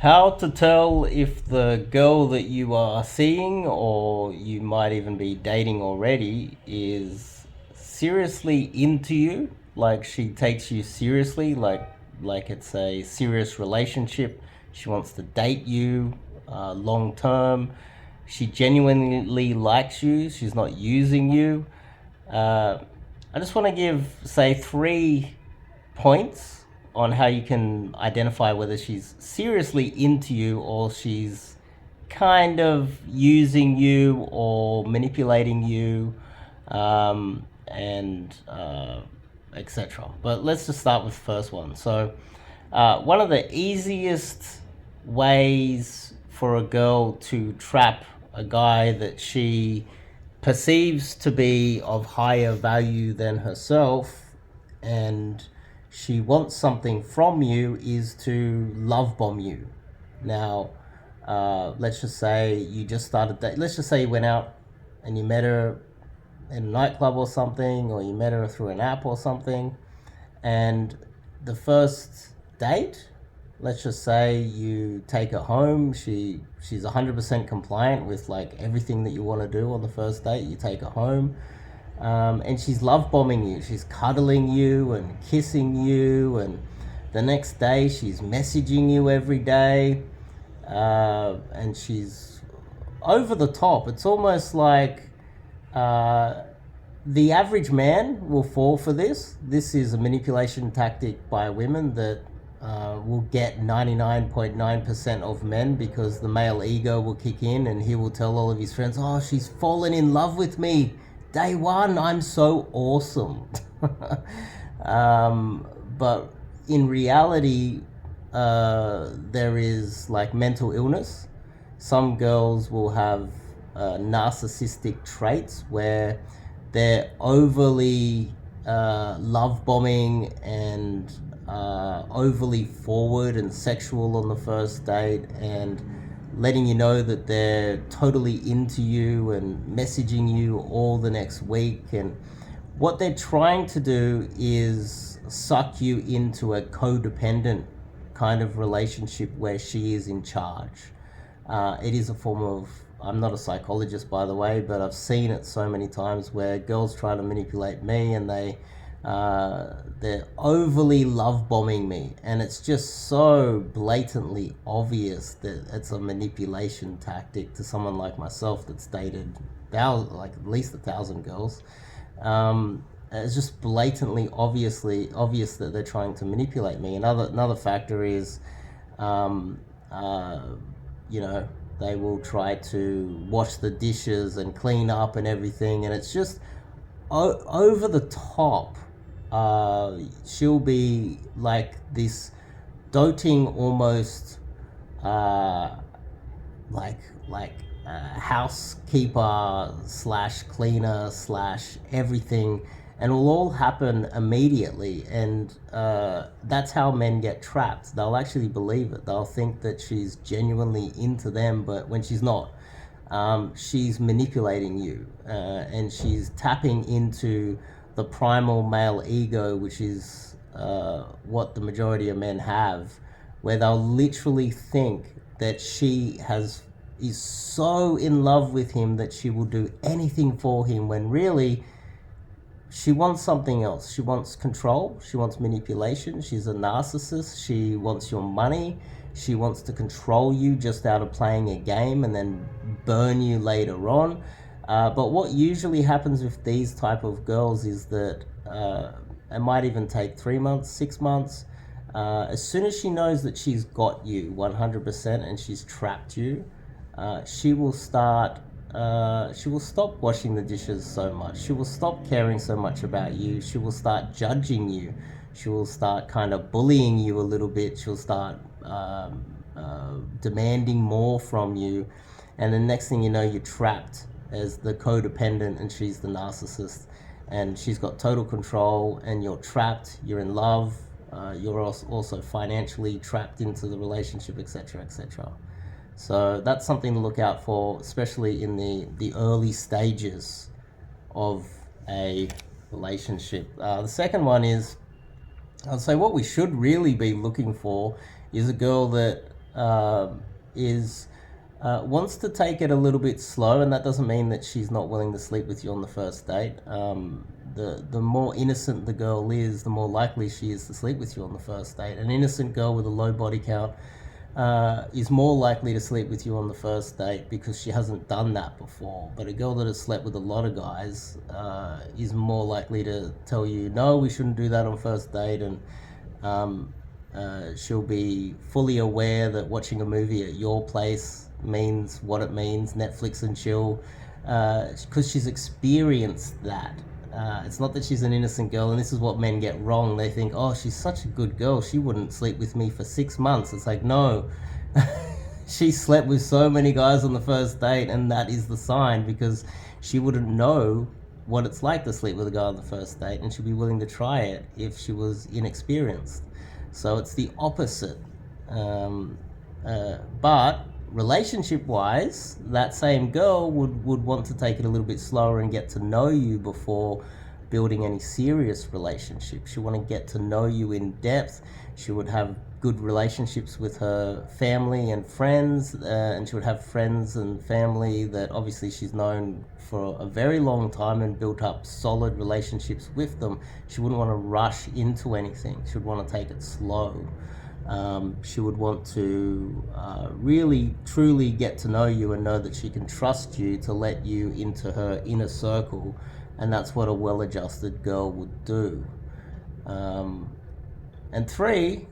How to tell if the girl that you are seeing, or you might even be dating already, is seriously into you, like she takes you seriously, like it's a serious relationship. She wants to date you long term. She genuinely likes you. She's not using you. Uh, I just want to give, say, 3 points on how you can identify whether she's seriously into you or she's kind of using you or manipulating you, and etc. But let's just start with the first one. So, one of the easiest ways for a girl to trap a guy that she perceives to be of higher value than herself, and she wants something from you, is to love bomb you. Now, let's just say you just started that. Let's just say you went out and you met her in a nightclub or something, or you met her through an app or something, and the first date, let's just say you take her home. She's 100% compliant with like everything that you want to do on the first date. You take her home, and she's love bombing you. She's cuddling you and kissing you, and the next day she's messaging you every day, and she's over the top. It's almost like uh, the average man will fall for this. This is a manipulation tactic by women that will get 99.9% of men, because the male ego will kick in and he will tell all of his friends, "Oh, she's fallen in love with me. Day one, I'm so awesome." But in reality, there is like mental illness. Some girls will have narcissistic traits where they're overly love bombing and overly forward and sexual on the first date, and letting you know that they're totally into you and messaging you all the next week. And what they're trying to do is suck you into a codependent kind of relationship where she is in charge. It is a form of, I'm not a psychologist, by the way, but I've seen it so many times where girls try to manipulate me, and they're overly love bombing me, and it's just so blatantly obvious that it's a manipulation tactic to someone like myself that's dated like at least 1,000 girls. It's just blatantly obvious that they're trying to manipulate me. Another factor is, um, uh, you know, they will try to wash the dishes and clean up and everything, and it's just over the top. She'll be like this doting, almost uh, like like housekeeper slash cleaner slash everything, and it'll all happen immediately. And that's how men get trapped. They'll actually believe it. They'll think that she's genuinely into them, but when she's not, she's manipulating you, and she's tapping into the primal male ego, which is what the majority of men have, where they'll literally think that she is so in love with him that she will do anything for him, when really she wants something else. She wants control. She wants manipulation. She's a narcissist. She wants your money. She wants to control you just out of playing a game and then burn you later on. But what usually happens with these type of girls is that it might even take 3 months, 6 months. As soon as she knows that she's got you 100% and she's trapped you, she will start. She will stop washing the dishes so much. She will stop caring so much about you. She will start judging you. She will start kind of bullying you a little bit. She'll start demanding more from you. And the next thing you know, you're trapped as the codependent and she's the narcissist. And she's got total control, and you're trapped. You're in love. You're also financially trapped into the relationship, etc., etc. So that's something to look out for, especially in the early stages of a relationship. The second one is, I'd say what we should really be looking for is a girl that is wants to take it a little bit slow, and that doesn't mean that she's not willing to sleep with you on the first date. The more innocent the girl is, the more likely she is to sleep with you on the first date. An innocent girl with a low body count is more likely to sleep with you on the first date because she hasn't done that before. But a girl that has slept with a lot of guys is more likely to tell you, no, we shouldn't do that on first date, and she'll be fully aware that watching a movie at your place means what it means, Netflix and chill, because she's experienced that. It's not that she's an innocent girl, and this is what men get wrong. They think, oh, she's such a good girl, she wouldn't sleep with me for 6 months. It's like, no, she slept with so many guys on the first date, and that is the sign, because she wouldn't know what it's like to sleep with a guy on the first date, and she'd be willing to try it if she was inexperienced. So it's the opposite. But relationship wise, that same girl would want to take it a little bit slower and get to know you before building any serious relationship. She want to get to know you in depth. She would have good relationships with her family and friends, and she would have friends and family that obviously she's known for a very long time and built up solid relationships with them. She wouldn't want to rush into anything. She would want to take it slow. She would want to really truly get to know you and know that she can trust you to let you into her inner circle, and that's what a well-adjusted girl would do. And three,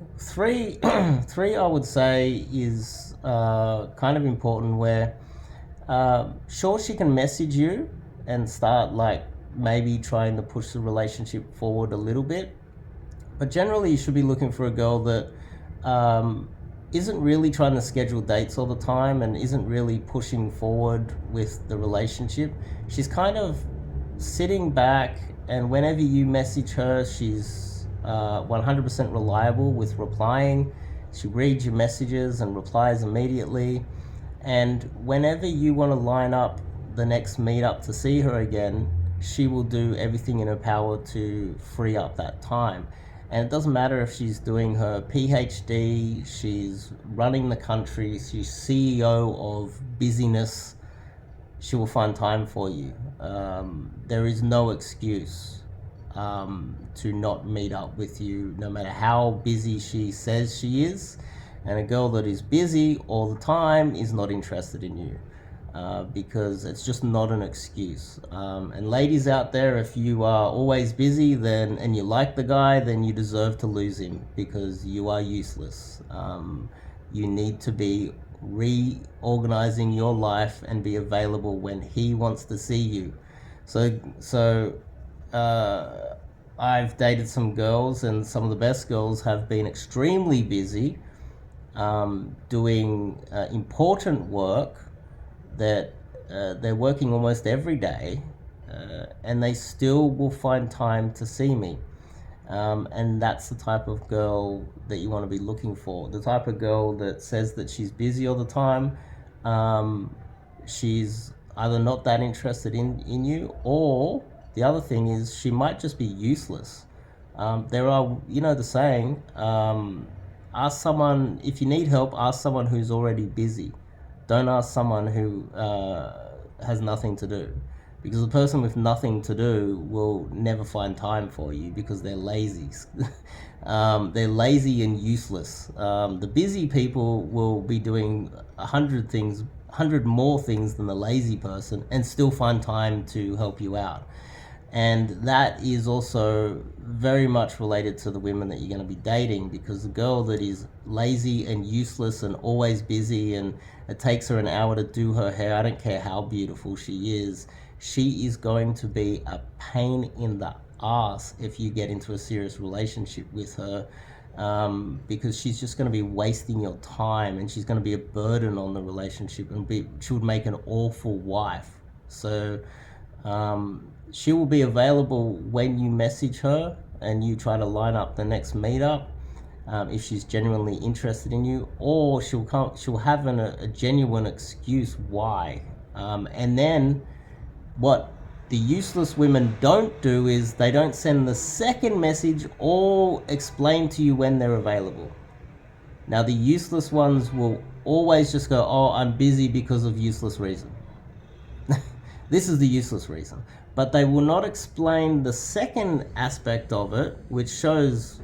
I would say is kind of important. Where sure, she can message you and start like maybe trying to push the relationship forward a little bit, but generally you should be looking for a girl that isn't really trying to schedule dates all the time and isn't really pushing forward with the relationship. She's kind of sitting back, and whenever you message her, she's 100% reliable with replying. She reads your messages and replies immediately. And whenever you want to line up the next meetup to see her again, she will do everything in her power to free up that time. And it doesn't matter if she's doing her PhD, she's running the country, she's CEO of busyness, she will find time for you. There is no excuse to not meet up with you, no matter how busy she says she is. And a girl that is busy all the time is not interested in you. Because it's just not an excuse. And ladies out there, if you are always busy and you like the guy, then you deserve to lose him, because you are useless. You need to be reorganizing your life and be available when he wants to see you. So I've dated some girls, and some of the best girls have been extremely busy doing important work that they're working almost every day, and they still will find time to see me. And that's the type of girl that you want to be looking for. The type of girl that says that she's busy all the time, she's either not that interested in you, or the other thing is she might just be useless. There are, the saying, ask someone, if you need help, ask someone who's already busy. Don't ask someone who has nothing to do, because the person with nothing to do will never find time for you because they're lazy. They're lazy and useless. The busy people will be doing 100 more things than the lazy person, and still find time to help you out. And that is also very much related to the women that you're going to be dating, because the girl that is lazy and useless and always busy, and it takes her an hour to do her hair, I don't care how beautiful she is going to be a pain in the ass if you get into a serious relationship with her, because she's just going to be wasting your time, and she's going to be a burden on the relationship, and she would make an awful wife. So she will be available when you message her and you try to line up the next meetup, if she's genuinely interested in you, or she'll have a genuine excuse why. And then what the useless women don't do is they don't send the second message or explain to you when they're available. Now, the useless ones will always just go, oh, I'm busy because of useless reason. This is the useless reason. But they will not explain the second aspect of it, which shows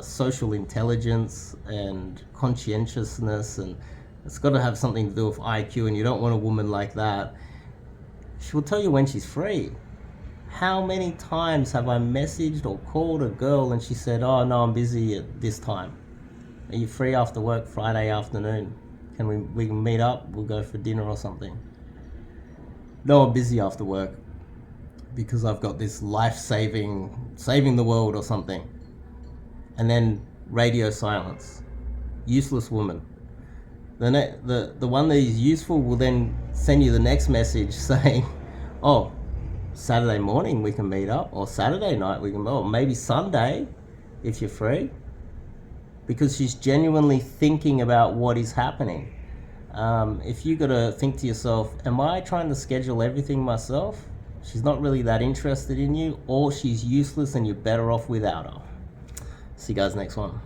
social intelligence and conscientiousness, and it's got to have something to do with IQ, and you don't want a woman like that. She will tell you when she's free. How many times have I messaged or called a girl and she said, oh no, I'm busy at this time. Are you free after work Friday afternoon? We can meet up, we'll go for dinner or something. No, I'm busy after work because I've got this saving the world or something. And then radio silence. Useless woman. The one that is useful will then send you the next message saying, oh, Saturday morning we can meet up, or Saturday night we can, or maybe Sunday if you're free. Because she's genuinely thinking about what is happening. If you got to think to yourself, am I trying to schedule everything myself? She's not really that interested in you, or she's useless and you're better off without her. See you guys next one.